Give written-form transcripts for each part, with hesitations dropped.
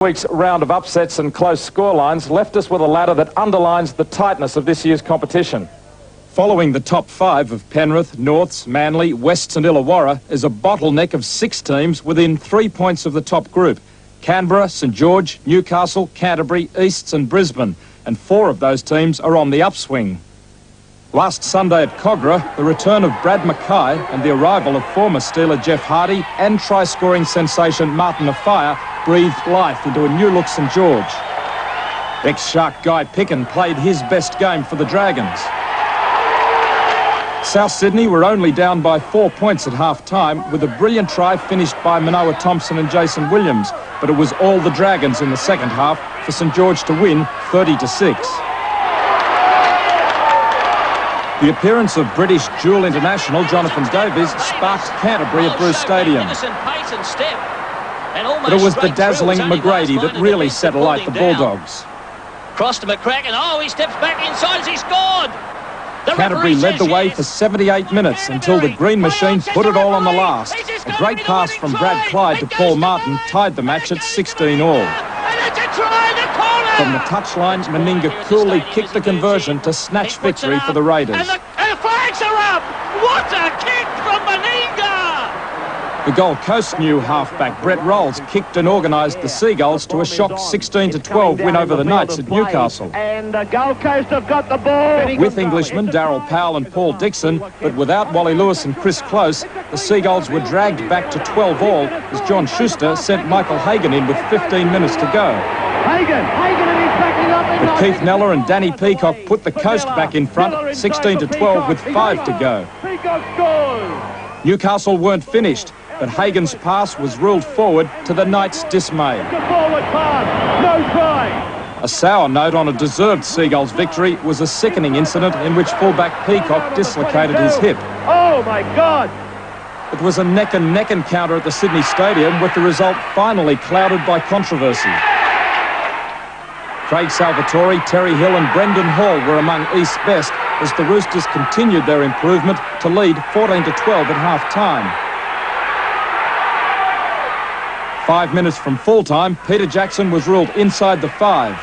Week's round of upsets and close scorelines left us with a ladder that underlines the tightness of this year's competition. Following the top five of Penrith, Norths, Manly, Wests and Illawarra is a bottleneck of 6 teams within 3 points of the top group. Canberra, St George, Newcastle, Canterbury, Easts and Brisbane, and 4 of those teams are on the upswing. Last Sunday at Cogra, the return of Brad Mackay and the arrival of former Steeler Geoff Hardy and try-scoring sensation Martin Afire breathed life into a new-look St George. Ex-Shark Guy Picken played his best game for the Dragons. South Sydney were only down by 4 points at half-time, with a brilliant try finished by Manoa Thompson and Jason Williams, but it was all the Dragons in the second half for St George to win 30-6. The appearance of British dual international Jonathan Davies sparked Canterbury at Bruce Stadium. But it was the dazzling McGrady that really set alight the Bulldogs. Cross to McCracken. Oh, he steps back inside as he scored. Canterbury led the way for 78 minutes until the Green Machine put it all on the last. A great pass from Brad Clyde to Paul Martin tied the match at 16 all. From the touchline, Meninga coolly kicked the conversion to snatch victory for the Raiders. And the flags are up! What a kick from Meninga! The Gold Coast new halfback Brett Rolls kicked and organised the Seagulls to a shock 16-12 win over the Knights at Newcastle. And the Gold Coast have got the ball. With Englishmen Darryl Powell and Paul Dixon, but without Wally Lewis and Chris Close, the Seagulls were dragged back to 12 all as John Schuster sent Michael Hagan in with 15 minutes to go. Hagan, and he's backing up. But Keith Neller and Danny Peacock put the Coast back in front, 16-12 with 5 to go. Peacock scores. Newcastle weren't finished, but Hagan's pass was ruled forward to the Knights' dismay. The forward pass, no try. A sour note on a deserved Seagulls victory was a sickening incident in which fullback Peacock dislocated his hip. Oh my God! It was a neck-and-neck encounter at the Sydney Stadium, with the result finally clouded by controversy. Craig Salvatore, Terry Hill and Brendan Hall were among East's best as the Roosters continued their improvement to lead 14-12 at half-time. 5 minutes from full-time, Peter Jackson was ruled inside the 5.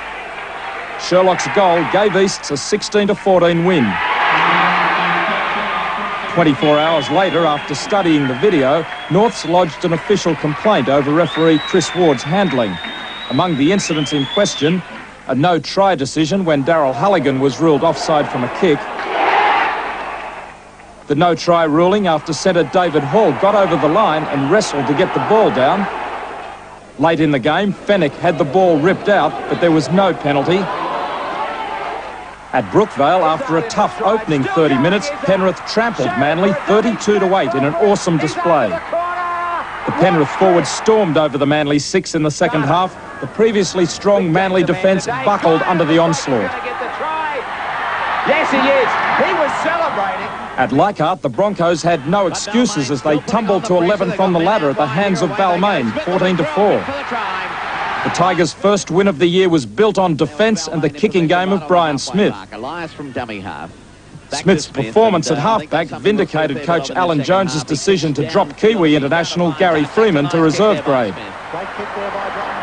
Sherlock's goal gave Easts a 16-14 win. 24 hours later, after studying the video, Norths lodged an official complaint over referee Chris Ward's handling. Among the incidents in question, a no-try decision when Daryl Harrigan was ruled offside from a kick. The no-try ruling after centre David Hall got over the line and wrestled to get the ball down. Late in the game, Fenwick had the ball ripped out, but there was no penalty. At Brookvale, after a tough opening 30 minutes, Penrith trampled Manly 32-8 in an awesome display. The Penrith forwards stormed over the Manly 6 in the second half. The previously strong Manly defence buckled under the onslaught. Yes, he is. He was celebrating. At Leichhardt, the Broncos had no excuses as they tumbled to 11th on the ladder at the hands of Balmain, 14-4. The Tigers' first win of the year was built on defence and the kicking game of Brian Smith. Smith's performance at halfback vindicated coach Alan Jones's decision to drop Kiwi international Gary Freeman to reserve grade. Great kick there by